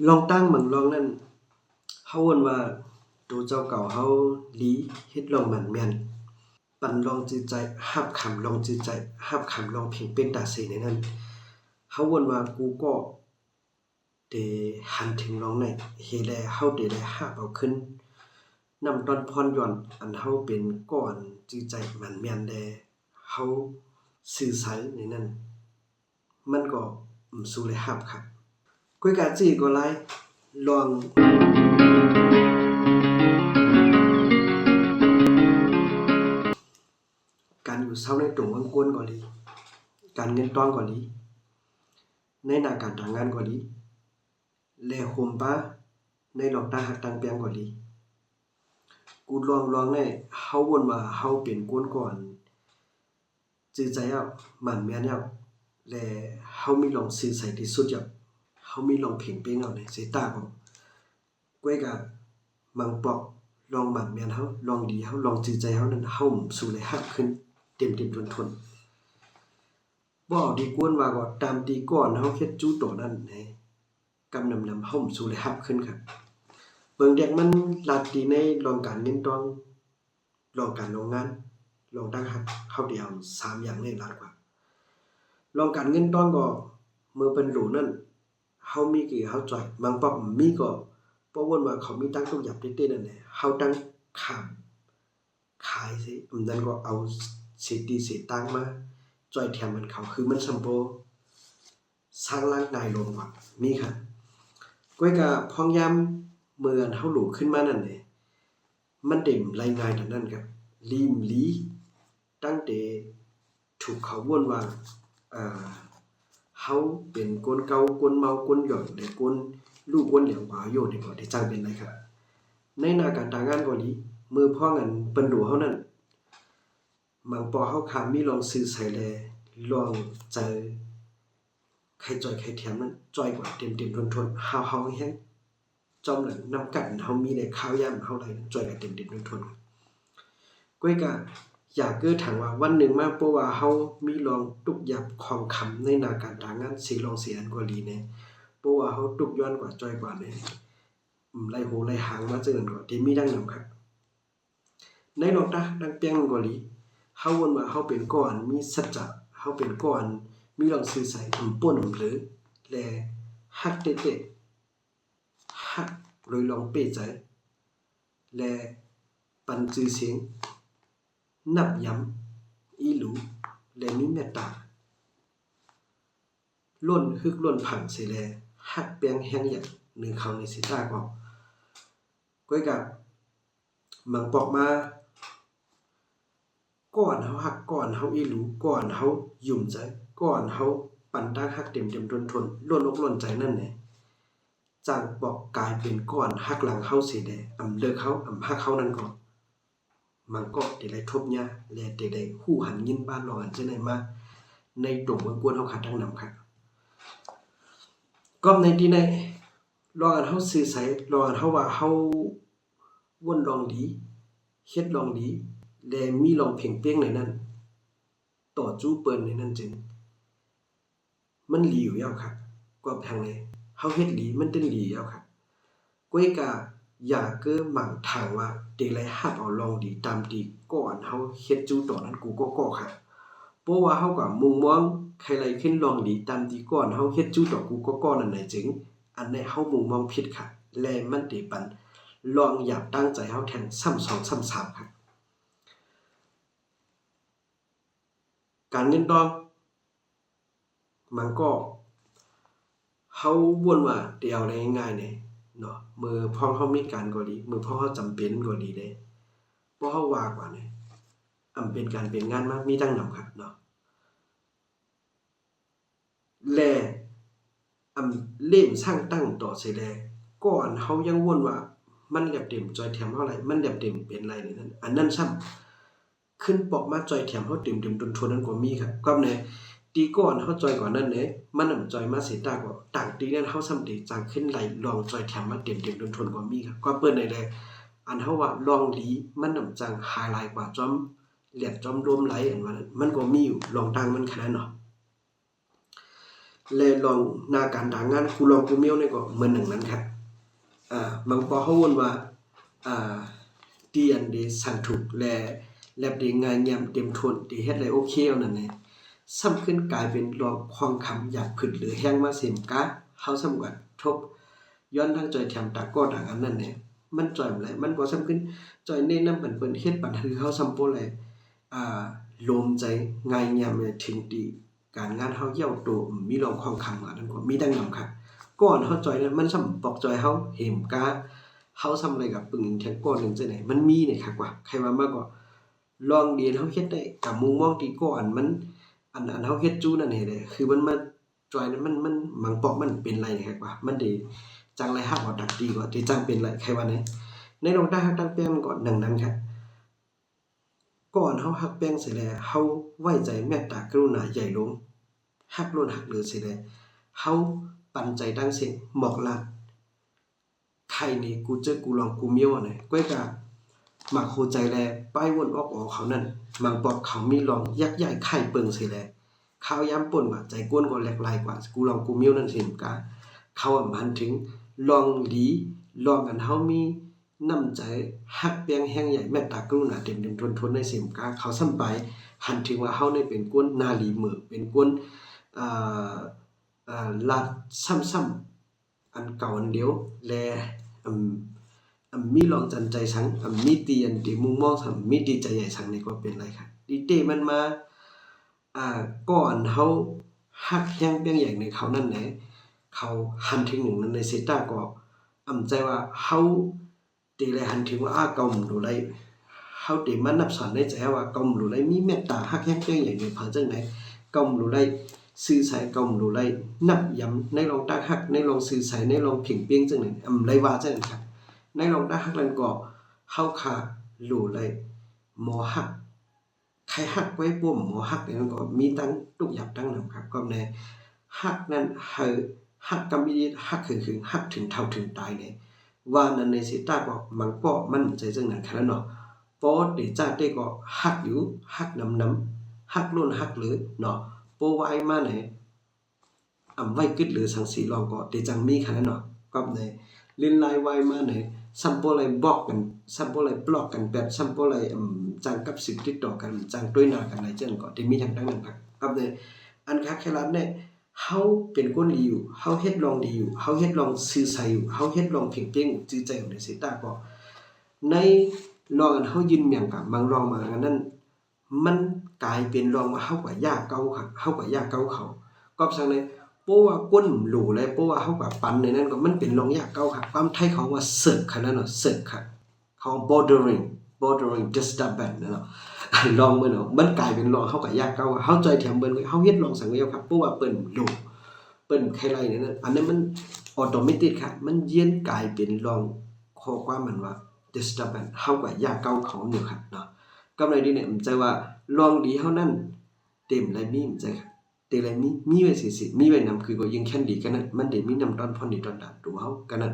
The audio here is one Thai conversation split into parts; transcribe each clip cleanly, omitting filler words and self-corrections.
ลองตั้งเมืองลองนั้นเฮาวนว่าตัวเจ้าเก่าเฮาหลีเฮ็ดลองมันแม่นปันลองจือใจฮับคำลองจือใจฮับคำลองเพ่งเป็นตาเสในนั้นเฮาวนว่ากูก็ได้หันถึงลองในเฮแลเฮาได้ฮับเอาขึ้นนำตอนพรย้อนอันเฮาเป็นก่อนจือใจมันแม่นแลเฮาสื่อสารในนั้นมันก็สู้ได้ฮับครับก้อยกาจีก็หลายลองการอยู่เศร้าในตรงกวนก่อนดีการเงินต้องก่อนดีในหน้าการทางงานก่อนดีแลโฮมป้าในหลอกตาหักตังเปียงก่อนดีกูลองในเฮาวนว่าเฮาเป็นกวนก่อนจื้อใจเอามันแม่นเอาและเฮามีลองซื่อใสที่สุดเอาเฮามีลองเพ่งเป้งเอาในสายตาบ่ก้อยกะมังปอกลองมันแม่นเฮาลองดีเฮาลองจื้อใจเฮานั้นเฮาสู่ได้ฮักขึ้นเต็มๆทนๆบ่เอาดีกวนว่าก็ตามตีก่อนเฮาเฮ็ดจู้โตนั้นแหนกำนำเฮาสู่ได้ฮักขึ้นครับเบิ่งแดกมันลาดดีในลองการเงินต้องลองการลองงานลองตั้งฮักเฮาได้เอา3อย่างนี้ลาดกว่าลองการเงินต้องก็เมื่อเป็นหรูนั้นเฮามีกี่เฮาจ่อยบางปอกมีก็บ่วนว่าเขามีตั้งทุกอย่างเต้ๆนั่นแหละเฮาตั้งข้ามขายสินั้นก็เอาเศษดีเศษตังมาจ่อยแถมมันเขาคือมันซัมโปสร้างร่างกายลงว่ามีค่ะก้อยก็พองยามเมื่อเฮาหรูขึ้นมานั่นแหละมันเต็มรายงานนั้นครับลีมลีตั้งแต่ถูกเขาวนว่าเฮาเป็นคนเก่าคนเมาคนหย่อนและคนลูกคนเหลียวหวาโยนี่ก็ได้จังเป็นไรครับในหน้าการทางงานก็ดีมือพ่องันเปิ้นดูเฮานั้นบางปอเฮาคามีลองซื้อใส่แลลองเจอใครจ่อยใครแถมนั้นจ่อยกว่าเต็มๆทนๆเฮาแฮงจอมนั้นนำกันเฮามีในข้าวยามเฮาไหลจ่อยกันเต็มๆทนๆก้อยก็อยากเกิดถังว่าวันหนึ่งมาเพราะว่าเฮามีลองตุกยับของคำในหน้าการทางงานสิลองเสียอันกว่าดีแน่เพราะว่าเฮาตุกย้อนกว่าจ่อยกว่าแน่ไล่โหไล่หางมาจังนั้นก็ที่มีดังนำครับในลองตาดังเปียงกว่าดีเฮาวนว่าเฮาเป็นก้อนมีสัจจะเฮาเป็นก้อนมีลองสื่อสารป่นเผลอและฮักเตะฮักโดยลองเป้ใจและปันจือเสียงนับย้ำอีหลูและมีเมตตาล้นฮึกล้นผังเสิแลฮักเปียงแฮงหยัดหนึ่งเขาในสิตาก็ก้อยกับมังปอกมาก่อนเฮาฮักก่อนเฮาอีหลูก่อนเฮายุ่มใจก่อนเฮาปันตาฮักเต็มทนล้นอกล้นใจนั่นแหละจางบอกกลายเป็นก้อนฮักหลังเฮาสิแดเลิกเฮาฮักเฮานั่นก็มันก็ได้ทบยาและได้ฮู้หันยินบ้านรอกันจังได๋มาในตรงเมืองกวนเฮาขาดทั้งนำครับก็ในที่ใดรอกันเฮาสื่อสารรอกันเฮาว่าเฮาวนลองดีเฮ็ดลองดีและมีลองเพ่งเป้งในนั้นต่อจู้เปิ้นในนั้นจึงมันหลีอยู่แล้วครับกว่าทางเลยเฮาเฮ็ดหลีมันตึ้นหลีแล้วครับก้อยกะอย่าเก้อหมั่งทางว่าเดไลฮับเอาลองดีตามดีก่อนเฮาเฮ็ดจู้ต่อนั้นกูก็ครับเพราะว่าเฮาก็มุ่งมองใครไลขึ้นลองดีตามดีก่อนเฮาเฮ็ดจู้ต่อกูก็นั่นน่ะจึงอันนี้เฮามุ่งมองผิดค่ะและมันได้ปันลองอยากตั้งใจเฮาแทนซ้ำ2ซ้ำ3ครับการเงินดองมันก็เฮาวนว่าได้เอาได้ง่ายๆนี่เนาะมื้อพอเฮามีการก็ดีมื้อพอเฮาจำเป็นก็ดีเด้บ่เฮาว่ากว่านี่เป็นการเป็นงานมามีดังนำครับเนาะและเล่มสร้างตั้งต่อเสียแลก่อนเฮายังวนว่ามันแลบเต็มจอยแถมเท่าไรมันแลบเต็มเป็นไรนี่นั่นอันนั้นซ้ำขึ้นปอกมาจอยแถมเฮาเต็มทนๆนั้นก็มีครับก็ในตีก่อนเฮาจอยกว่านั้นเด้มันจอยมาเสียตาก็ต่างตีนั้นเฮาซ้ำดีจังขึ้นไหลลองจอยแถมมาเต็มทนๆก็มีครับก็เปิ้นได้แลอันเฮาว่าลองดีมันจังหาหลายกว่าจอมแหลกจอมรวมไหลอันว่ามันก็มีอยู่ลองตั้งมันขนาดเนาะ แลลองหน้าการด่างงานกูลองกูเมียวนี่ก็เหมือนหนังนั้นครับบางปอเขาวนว่าตีอันเดสันถูกแลบเดงานยามเต็มทนที่เฮ็ดไรโอเคเอานั่นแหละซ้ำขึ้นกลายเป็นรองความคำอยากผึดหรือแห้งมาเสมกะเฮาสำกัดทบย้อนทางจอยแถมตาก็ด่างอันนั้นเนี่ยมันจ่อยอะไรมันบ่ซ้ำขึ้นจ่อยเน้นนำเปิ้นเฮ็ดปัญหาเฮาซ้ำโปเลยลมใจงายยามถึงดีการงานเฮาเหี่ยวโตมีรองความคำอันนั้นก็มีดังนำครับก่อนเฮาจ่อยนั้นมันซ้ำปอกจ่อยเฮาเห็มกะเฮาทำอะไรกับปึงแทงก้อนหนึ่งจังไหนมันมีเนี่ยครับว่าใครว่ามาก็ลองเรียนเฮาเฮ็ดได้กับมุมมองที่ก่อนมันอันเฮาเฮ็ดจู้นั่นเองเด้คือมันมาจอยนั้นมันมังปอกมันเป็นไรนะครับว่ามันได้จังไรฮักว่าดักดีกว่าที่จังเป็นไรใครว่าไหนในดวงตาฮักตั้งแป้งก่อนดังนั้นครับก่อนเฮาฮักแป้งเสร็จแล้วเฮาไว้ใจเมตตากรุณาใหญ่ลงฮักล้นฮักเหลือเสร็จแล้วเฮาปันใจตั้งเสียงหมอกลาดใครนี่กูเจอกูลองกูเมียวอ่ะก้อยกะมาโคใจแลป้ายวนออกเขานั่นมังปอกเขามีลองยักใหญ่ไข่เปิงเสียแลข้าวย้ำป่นว่าใจก้นก็แหลกลายกว่ากูลองกูเมียวนั่นสิกะเขามันถึงลองหลีลองกันเฮามีน้ำใจฮักเปียงแห้งใหญ่แม่ตากรุณาเต็มทนในสิมกะเขาซ้ำไปหันถึงว่าเฮาได้เป็นก้นนาลีมือเป็นก้นลาดซ้ำๆอันเก่าอันเดียวแลมีลองจันใจสังมีตีอันที่มุมมองสังมีดีใจใหญ่สังนี่ก็เป็นไรครับดีเตมันมาก่อนเฮาฮักแห้งเปียงใหญ่ในเขานั่นแหละเขาหันถึงหนึ่งนั้นในเซต้าก็ใจว่าเฮาตีเลยหันถึงว่าเก่าหมู่ดูไรเฮาตีมันนับสอนในใจว่าเก่าหมู่ดูไรมีเมตตาฮักแห้งเปียงใหญ่ในเผาจังไหนเก่าหมู่ดูไรสื่อสายเก่าหมู่ดูไรนับย้ำในลองตักฮักในลองสื่อสายในลองผิงเปียงจังไหนไรว่าจังนั้นครับในลองตักฮักนั้นก็เฮาคาหลู่ไรหมอฮักใครฮักไว้ปุ่มหมอฮักเนี่ยมันก็มีตั้งทุกอย่างตั้งนำครับก็ในฮักนั้นฮักกำมีฮักคือฮักถึงเท่าถึงตายเนี่ยว่านั้นในสิตาก็มันก็มันใจจังนั้นขนาดเนาะปอเดจ้าได้ก็ฮักอยู่ฮักน้ำฮักล้นฮักหรือเนาะโปไว้มาไหนไว้กึดหรือสังสีลองก็เดจังมีขนาดเนาะก็ในเล่นไลน์ไว้มาไหนซัมโปไลบล็อกกันซัมโปไลบล็อกกันแบบซัมโปไลจังกับสิ่งติดต่อกันจังด้วยหน้ากันในเจ้าก็ที่มีทางดังนั้นครับกับในอันคักแค่นั้นเนี่ยเฮาเป็นคนดีอยู่เฮาเฮ็ดลองดีอยู่เฮาเฮ็ดลองซื่อใสอยู่เฮาเฮ็ดลองเพ่งเพ่งจื้อใจอยู่ในสิตาก็ในลองอันเฮายืนเมียงกับบางลองมาอันนั้นมันกลายเป็นลองว่าเฮาก็ยากเก่าครับเฮาก็ยากเก่าเขาก็สั่งในเพราะว่าก้นหลูเลยเพราะว่าเฮาก็ปันในนั้นก็มันเป็นลองยากเก่าครับความไทยเขาว่าเสิร์ฟขนาดนั้นเนาะเสิร์ฟครับเขา bordering disturbance เนาะลองมื้อเนาะมันกลายเป็นลองเฮาก็ยากเก่าเฮาใจแถมเบิ่นเฮาเฮ็ดลองสังเวยครับเพราะว่าเปิ้นหลูเปิ้นใครไรเนี่ยอันนั้นมันออโตเมติกครับมันเย็นกลายเป็นลองข้อความมันว่า disturbance เฮาก็ยากเก่าเขาอยู่ครับเนาะกำไรดีเนี่ยมันใจว่าลองดีเฮานั้นเต็มไรมีมันใจครับเตไรมีไว้สิมีไว้นำคือก็ยังแค่นดีกันนั้นมันได้มีนำตอนพอดีตอนดาตัวเฮากันนั้น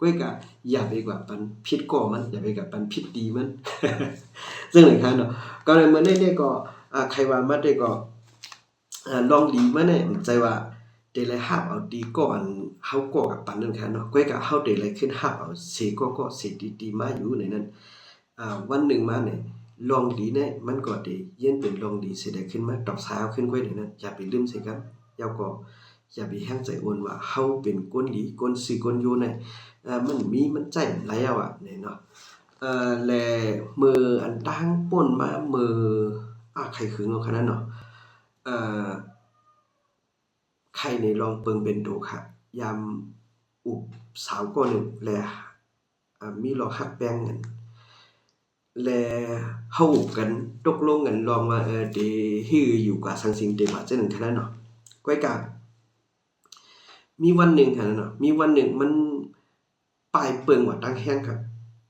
ก้อยกะอย่าไปกว่าปันผิดก่อมันอย่าไปกับปันผิดดีมันซึ่งหลายครั้งเนาะก็เลยมื้อนี้ก็ใครว่ามาได้ก็ลองดีมาเนี่ยใจว่าเตเลยฮับเอาดีก่อนเฮาก่อกับปันนั่นค่ะเนาะก้อยกะเฮาได้เลยขึ้นฮับเอาเสก็เสดีๆมาอยู่ในนั้นวันหนึ่งมาเนี่ยลองดีเนี่ยมันก็ได้เย็นเป็นลองดีสิได้ขึ้นมาดอกสาวขึ้นก้อยในนั้นอย่าไปลืมสิครับยาวก็อย่าไปแห้งใจอ่อนว่าเฮาเป็นคนดีคนสิคนอยู่เนี่ยมันใจหลายอ่ะเนี่ยเนาะแลมืออันตั้งป่นมามือใครคือเนาะขนาดเนาะใครในลองเปิงเป็นโตค่ะยามอุบสาวก็หนึ่งแลมีลองฮักแป้งกันแลเฮากันตกลงกันลองว่าเดฮืออยู่กับสังสิงเดบาจังนั้นขนาดเนาะก้อยกะมีวันหนึ่งค่ะเนาะมีวันหนึ่งมันปลายเปิงว่าตั้งแห้งครับ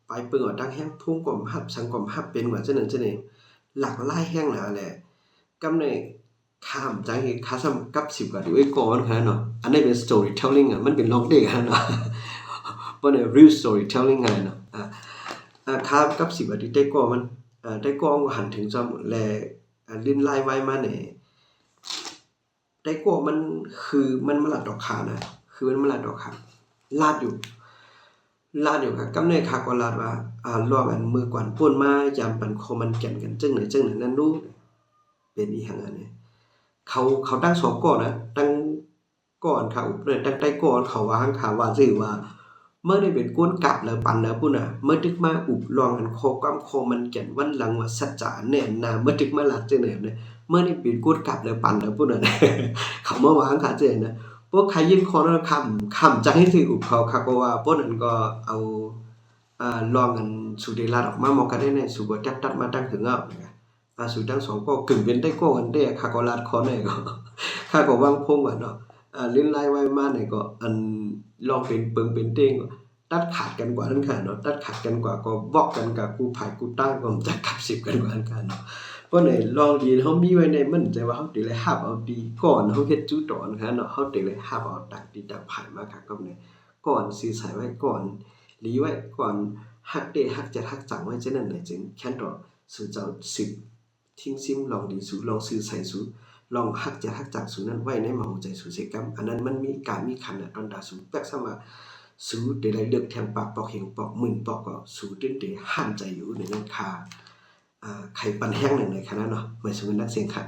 ปลายเปิงว่าตั้งแห้งทุ่งก่อมฮับสังก่อมฮับเป็นว่าจังนั้นจังนี้หลักหลายแห้งแล้วแหละกำในข้ามจังเฮ็ดคาซ้ำกับ10กว่าดิไว้ก่อนค่ะเนาะอันนี้เป็น storytelling มันเป็นลองเด็กค่ะเนาะบ่ได้ real storytelling ค่ะเนาะข้ามกับ10กว่าดิได้ก่อมันได้ก่อหันถึงจอมแลลิ้นลายไว้มาเนี่ย แต่ก็มันคือมันมาลัดดอกขานะคือมันมาลัดดอกขาลาดอยู่ค่ะกำเนิดค่ะก็ลาดว่าลองอันมือกวนป่นมายามปันโคมันแก่นกันจึงไหนนั่นดูเป็นอีหังอันนี้เขาตั้ง2ก่อนนะตั้งก่อนเขาตั้งใต้ก่อนเขาว่าหังขาว่าซื่อว่าเมื่อได้เป็นก้นกลับแล้วปันแล้วปุ่นน่ะเมื่อตึกมาอุบลองอันโคกำโคมันแก่นวันหลังว่าสัจจะแน่นนาเมื่อตึกมาลัดจังไหนเนี่ยเมื่อได้เป็นก้นกลับแล้วปันแล้วปุ่นน่ะ เขามาว่าหังขาเจนนะพวกใครยินคอนั้นคำจังให้ถืออุบเขาค่ะก็ว่าพวกนั้นก็เอาลองกันสู่ได้ลาดออกมามองกันได้แน่สู่บ่ตัดมาตั้งถึงเอาสู่ทั้งสองก็กึ่งเป็นได้ก็กันได้ค่ะก็ลาดคอไหนก็ข้าก็วางพงว่าเนาะลิ้นลายไว้มาไหนก็อันลองเป็นเปิงเป็นเต้งตัดขาดกันกว่านั้นค่ะเนาะตัดขาดกันกว่าก็บอกกันกับกูภายกูตั้งก็จะกลับ10กันกว่านั้นค่ะเนาะเพราะไหนลองดีเฮามีไว้ในมันใจว่าเฮาติเลยหับเอาดีก่อนเฮาเฮ็ดจุตอนค่ะเนาะเฮาติเลยหับเอาตักดีตักภายมาค่ะก็เนี่ยก่อนสิใส่ไว้ก่อนหลีไว้ก่อนฮักเดฮักจะฮักจังไว้จังนั้นน่ะจึงแค่นต่อสู่เจ้า10ทิ้งซิมลองดีสู่ลองซื้อใส่สู่ลองฮักจะฮักจังสู่นั้นไว้ในมาหัวใจสู่เสกรรมอันนั้นมันมีการมีขันน่ะตอนดาสู่แปกซะมาสู่ได้เลือกแทงปากปอกเหียงปอกหมื่นปอกก็สู่ตึ้งเตห้ามใจอยู่ในนั้นค่ะใครปันแห้งหนึ่งในคณะเนาะไม่สมนักเสียงค่ะ